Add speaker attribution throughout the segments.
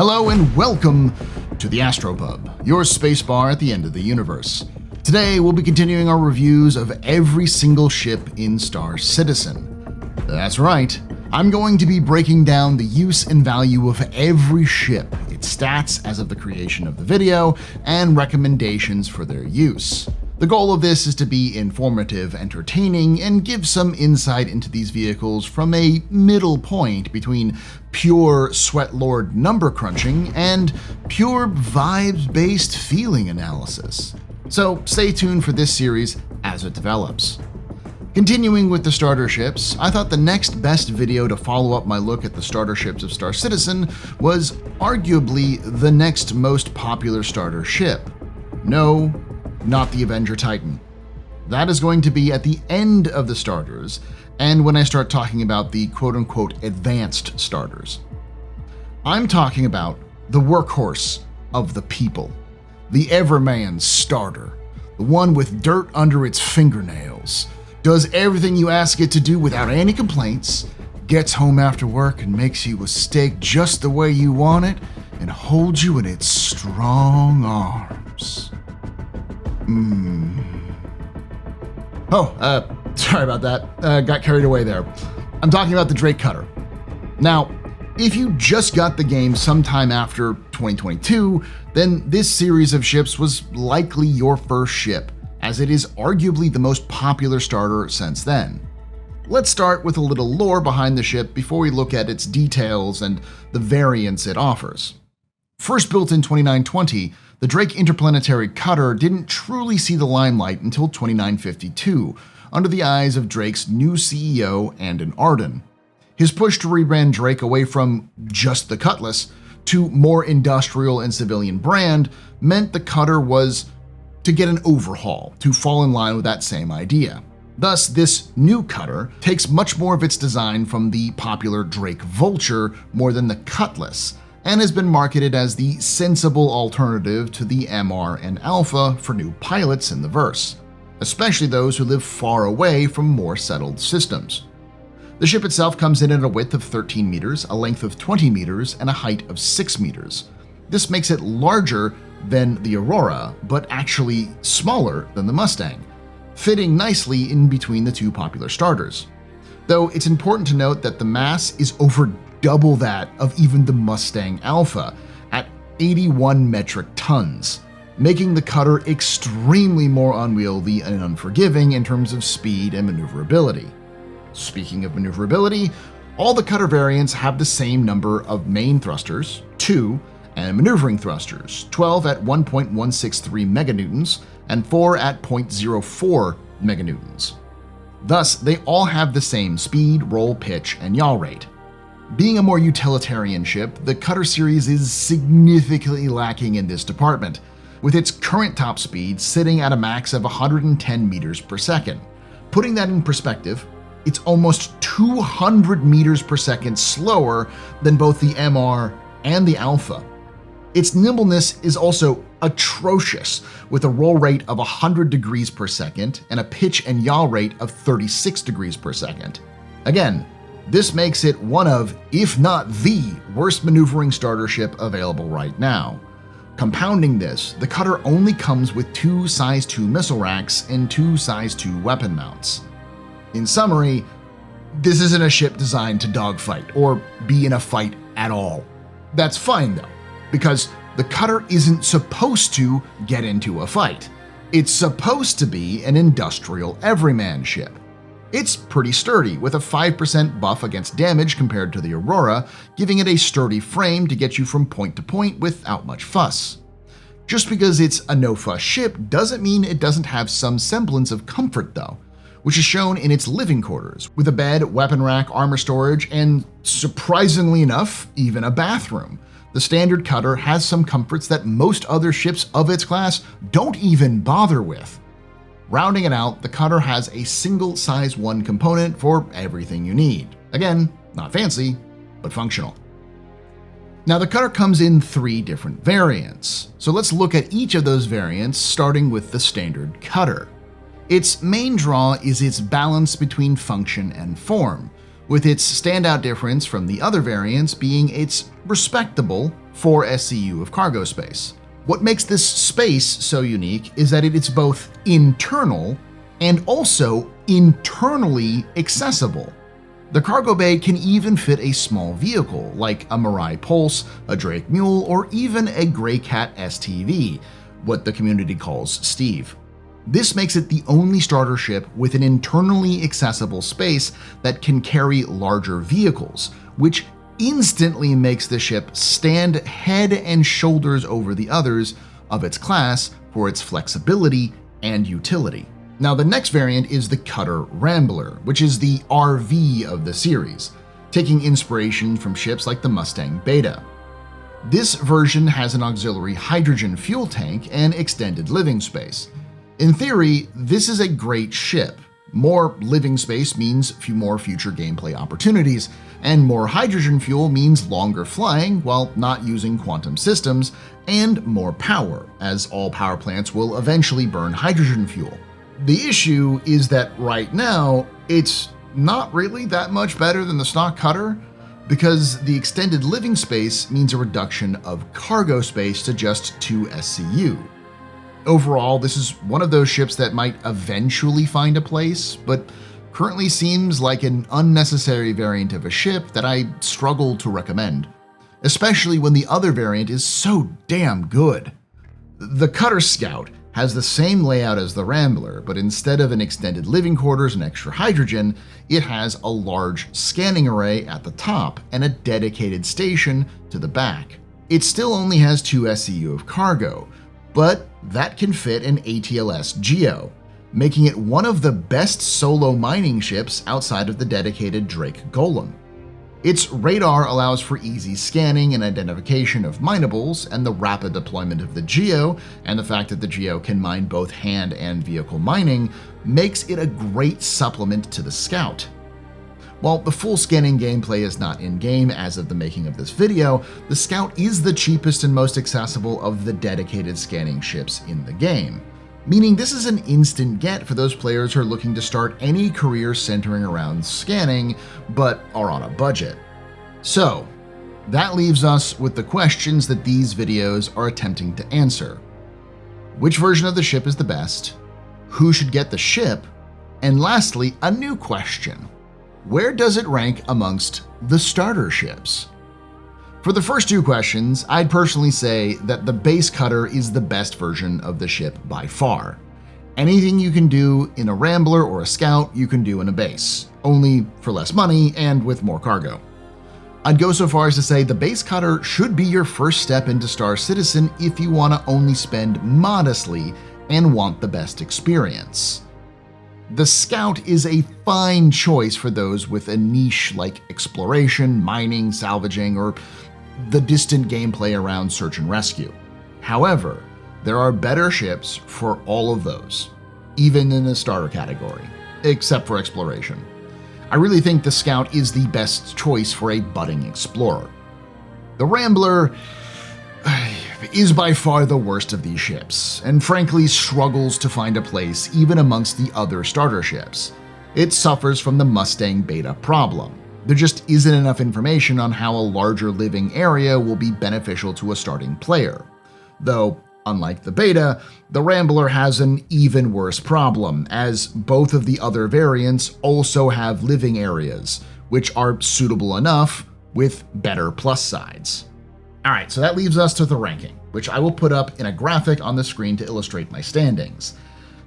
Speaker 1: Hello and welcome to the TheAstroPub, your spacebar at the end of the universe. Today we'll be continuing our reviews of every single ship in Star Citizen. That's right, I'm going to be breaking down the use and value of every ship, its stats as of the creation of the video, and recommendations for their use. The goal of this is to be informative, entertaining, and give some insight into these vehicles from a middle point between pure sweatlord number crunching and pure vibes-based feeling analysis. So stay tuned for this series as it develops. Continuing with the starter ships, I thought the next best video to follow up my look at the starter ships of Star Citizen was arguably the next most popular starter ship. No, not the Avenger Titan. That is going to be at the end of the starters, and when I start talking about the quote-unquote advanced starters. I'm talking about the workhorse of the people, the Everman starter, the one with dirt under its fingernails, does everything you ask it to do without any complaints, gets home after work and makes you a steak just the way you want it, and holds you in its strong arms. Sorry about that. Got carried away there. I'm talking about the Drake Cutter. Now, if you just got the game sometime after 2022, then this series of ships was likely your first ship, as it is arguably the most popular starter since then. Let's start with a little lore behind the ship before we look at its details and the variants it offers. First built in 2920, the Drake Interplanetary Cutter didn't truly see the limelight until 2952, under the eyes of Drake's new CEO, Andon Arden. His push to rebrand Drake away from just the Cutlass to more industrial and civilian brand meant the Cutter was to get an overhaul, to fall in line with that same idea. Thus, this new Cutter takes much more of its design from the popular Drake Vulture more than the Cutlass, and has been marketed as the sensible alternative to the MR and Alpha for new pilots in the verse, especially those who live far away from more settled systems. The ship itself comes in at a width of 13 meters, a length of 20 meters, and a height of 6 meters. This makes it larger than the Aurora, but actually smaller than the Mustang, fitting nicely in between the two popular starters. Though it's important to note that the mass is over double that of even the Mustang Alpha at 81 metric tons, making the Cutter extremely more unwieldy and unforgiving in terms of speed and maneuverability. Speaking of maneuverability, all the Cutter variants have the same number of main thrusters, 2, and maneuvering thrusters, 12 at 1.163 meganewtons and 4 at 0.04 meganewtons. Thus, they all have the same speed, roll, pitch, and yaw rate. Being a more utilitarian ship, the Cutter series is significantly lacking in this department, with its current top speed sitting at a max of 110 meters per second. Putting that in perspective, it's almost 200 meters per second slower than both the MR and the Alpha. Its nimbleness is also atrocious, with a roll rate of 100 degrees per second and a pitch and yaw rate of 36 degrees per second. Again, this makes it one of, if not the, worst maneuvering starter ship available right now. Compounding this, the Cutter only comes with 2 size 2 missile racks and 2 size 2 weapon mounts. In summary, this isn't a ship designed to dogfight or be in a fight at all. That's fine though, because the Cutter isn't supposed to get into a fight. It's supposed to be an industrial everyman ship. It's pretty sturdy, with a 5% buff against damage compared to the Aurora, giving it a sturdy frame to get you from point to point without much fuss. Just because it's a no-fuss ship doesn't mean it doesn't have some semblance of comfort though, which is shown in its living quarters, with a bed, weapon rack, armor storage, and surprisingly enough, even a bathroom. The standard Cutter has some comforts that most other ships of its class don't even bother with. Rounding it out, the Cutter has a single size 1 component for everything you need. Again, not fancy, but functional. Now the Cutter comes in 3 different variants, so let's look at each of those variants, starting with the standard Cutter. Its main draw is its balance between function and form, with its standout difference from the other variants being its respectable 4 SCU of cargo space. What makes this space so unique is that it's both internal and also internally accessible. The cargo bay can even fit a small vehicle like a Mirai Pulse, a Drake Mule, or even a Greycat STV, what the community calls Steve. This makes it the only starter ship with an internally accessible space that can carry larger vehicles, which instantly makes the ship stand head and shoulders over the others of its class for its flexibility and utility. Now, the next variant is the Cutter Rambler, which is the RV of the series, taking inspiration from ships like the Mustang Beta. This version has an auxiliary hydrogen fuel tank and extended living space. In theory, this is a great ship. More living space means more future gameplay opportunities, and more hydrogen fuel means longer flying while not using quantum systems, and more power, as all power plants will eventually burn hydrogen fuel. The issue is that right now, it's not really that much better than the stock Cutter, because the extended living space means a reduction of cargo space to just 2 SCU. Overall, this is one of those ships that might eventually find a place, but currently seems like an unnecessary variant of a ship that I struggle to recommend, especially when the other variant is so damn good. The Cutter Scout has the same layout as the Rambler, but instead of an extended living quarters and extra hydrogen, it has a large scanning array at the top and a dedicated station to the back. It still only has 2 SCU of cargo, but that can fit an ATLS Geo, making it one of the best solo mining ships outside of the dedicated Drake Golem. Its radar allows for easy scanning and identification of minables, and the rapid deployment of the Geo, and the fact that the Geo can mine both hand and vehicle mining, makes it a great supplement to the Scout. While the full scanning gameplay is not in-game as of the making of this video, the Scout is the cheapest and most accessible of the dedicated scanning ships in the game, meaning this is an instant get for those players who are looking to start any career centering around scanning, but are on a budget. So, that leaves us with the questions that these videos are attempting to answer. Which version of the ship is the best? Who should get the ship? And lastly, a new question. Where does it rank amongst the starter ships? For the first 2 questions, I'd personally say that the base Cutter is the best version of the ship by far. Anything you can do in a Rambler or a Scout, you can do in a base, only for less money and with more cargo. I'd go so far as to say the base Cutter should be your first step into Star Citizen if you want to only spend modestly and want the best experience. The Scout is a fine choice for those with a niche like exploration, mining, salvaging, or the distant gameplay around search and rescue. However, there are better ships for all of those, even in the starter category, except for exploration. I really think the Scout is the best choice for a budding explorer. The Rambler is by far the worst of these ships, and frankly struggles to find a place even amongst the other starter ships. It suffers from the Mustang Beta problem. There just isn't enough information on how a larger living area will be beneficial to a starting player. Though, unlike the Beta, the Rambler has an even worse problem, as both of the other variants also have living areas, which are suitable enough with better plus sides. Alright, so that leaves us to the ranking, which I will put up in a graphic on the screen to illustrate my standings.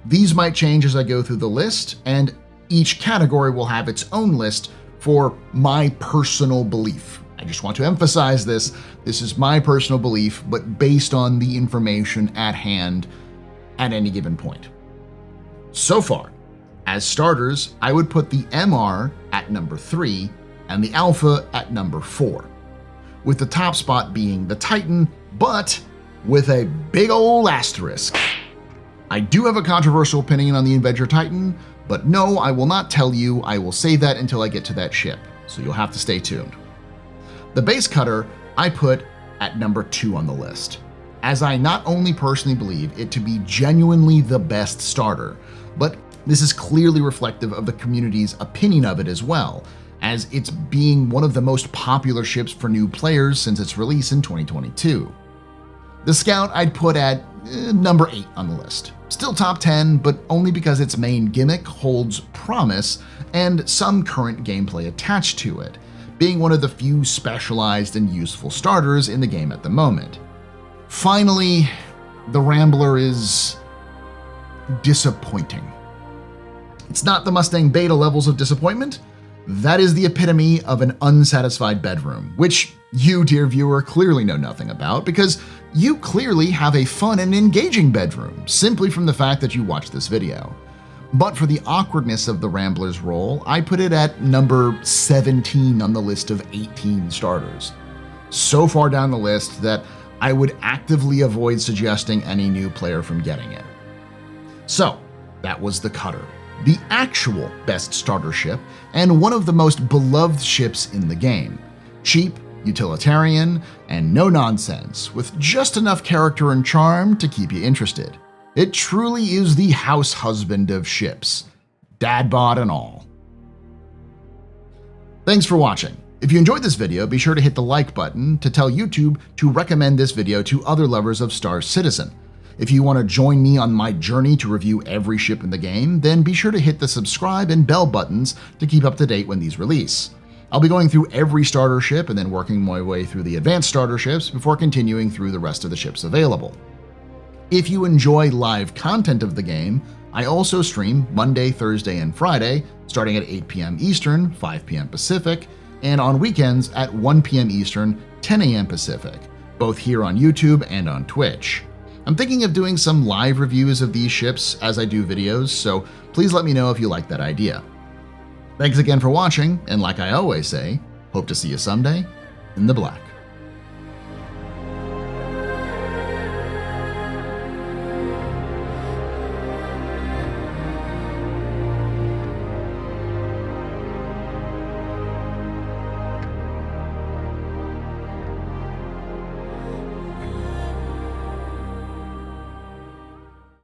Speaker 1: These might change as I go through the list, and each category will have its own list for my personal belief. I just want to emphasize this. This is my personal belief, but based on the information at hand at any given point. So far, as starters, I would put the MR at number 3 and the Alpha at number 4, with the top spot being the Titan, but with a big ol' asterisk. I do have a controversial opinion on the Avenger Titan, but no, I will not tell you. I will save that until I get to that ship, so you'll have to stay tuned. The base Cutter I put at number 2 on the list, as I not only personally believe it to be genuinely the best starter, but this is clearly reflective of the community's opinion of it as well, as it's being one of the most popular ships for new players since its release in 2022. The Scout I'd put at number 8 on the list. Still top 10, but only because its main gimmick holds promise and some current gameplay attached to it, being one of the few specialized and useful starters in the game at the moment. Finally, the Rambler is disappointing. It's not the Mustang Beta levels of disappointment. That is the epitome of an unsatisfied bedroom, which you, dear viewer, clearly know nothing about because you clearly have a fun and engaging bedroom simply from the fact that you watched this video. But for the awkwardness of the Rambler's role, I put it at number 17 on the list of 18 starters. So far down the list that I would actively avoid suggesting any new player from getting it. So, that was the Cutter, the actual best starter ship and one of the most beloved ships in the game. Cheap, utilitarian, and no nonsense, with just enough character and charm to keep you interested. It truly is the house husband of ships, dad bod and all. Thanks for watching. If you enjoyed this video, be sure to hit the like button to tell YouTube to recommend this video to other lovers of Star Citizen. If you want to join me on my journey to review every ship in the game, then be sure to hit the subscribe and bell buttons to keep up to date when these release. I'll be going through every starter ship and then working my way through the advanced starter ships before continuing through the rest of the ships available. If you enjoy live content of the game, I also stream Monday, Thursday, and Friday, starting at 8 p.m. Eastern, 5 p.m. Pacific, and on weekends at 1 p.m. Eastern, 10 a.m. Pacific, both here on YouTube and on Twitch. I'm thinking of doing some live reviews of these ships as I do videos, so please let me know if you like that idea. Thanks again for watching, and like I always say, hope to see you someday in the black.